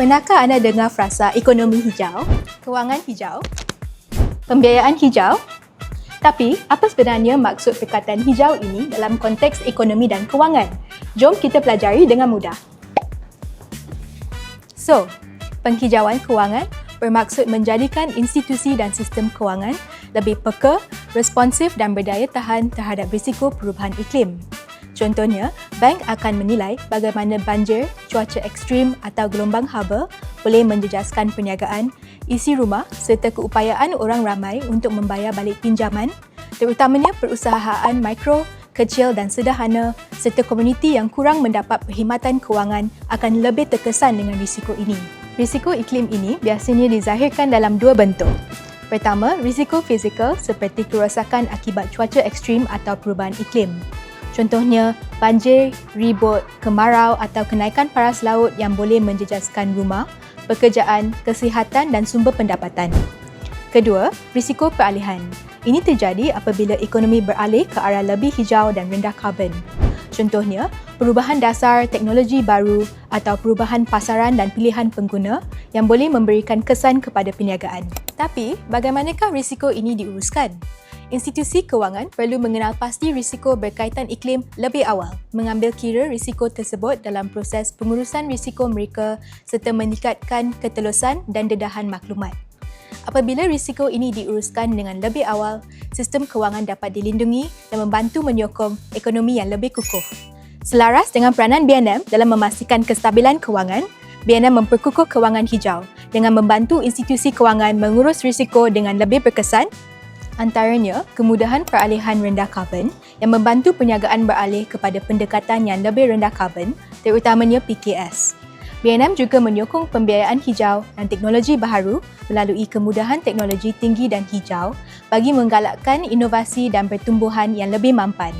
Pernahkah anda dengar frasa ekonomi hijau, kewangan hijau, pembiayaan hijau? Tapi, apa sebenarnya maksud perkataan hijau ini dalam konteks ekonomi dan kewangan? Jom kita pelajari dengan mudah. So, penghijauan kewangan bermaksud menjadikan institusi dan sistem kewangan lebih peka, responsif dan berdaya tahan terhadap risiko perubahan iklim. Contohnya, bank akan menilai bagaimana banjir, cuaca ekstrim atau gelombang haba boleh menjejaskan perniagaan, isi rumah serta keupayaan orang ramai untuk membayar balik pinjaman, terutamanya perusahaan mikro, kecil dan sederhana serta komuniti yang kurang mendapat perkhidmatan kewangan akan lebih terkesan dengan risiko ini. Risiko iklim ini biasanya dizahirkan dalam dua bentuk. Pertama, risiko fizikal seperti kerosakan akibat cuaca ekstrim atau perubahan iklim. Contohnya, banjir, ribut, kemarau atau kenaikan paras laut yang boleh menjejaskan rumah, pekerjaan, kesihatan dan sumber pendapatan. Kedua, risiko peralihan. Ini terjadi apabila ekonomi beralih ke arah lebih hijau dan rendah karbon. Contohnya, perubahan dasar teknologi baru atau perubahan pasaran dan pilihan pengguna yang boleh memberikan kesan kepada perniagaan. Tapi, bagaimanakah risiko ini diuruskan? Institusi kewangan perlu mengenal pasti risiko berkaitan iklim lebih awal, mengambil kira risiko tersebut dalam proses pengurusan risiko mereka serta meningkatkan ketelusan dan dedahan maklumat. Apabila risiko ini diuruskan dengan lebih awal, sistem kewangan dapat dilindungi dan membantu menyokong ekonomi yang lebih kukuh. Selaras dengan peranan BNM dalam memastikan kestabilan kewangan, BNM memperkukuh kewangan hijau dengan membantu institusi kewangan mengurus risiko dengan lebih berkesan. Antaranya, kemudahan peralihan rendah karbon yang membantu perniagaan beralih kepada pendekatan yang lebih rendah karbon, terutamanya PKS. BNM juga menyokong pembiayaan hijau dan teknologi baharu melalui kemudahan teknologi tinggi dan hijau bagi menggalakkan inovasi dan pertumbuhan yang lebih mampan.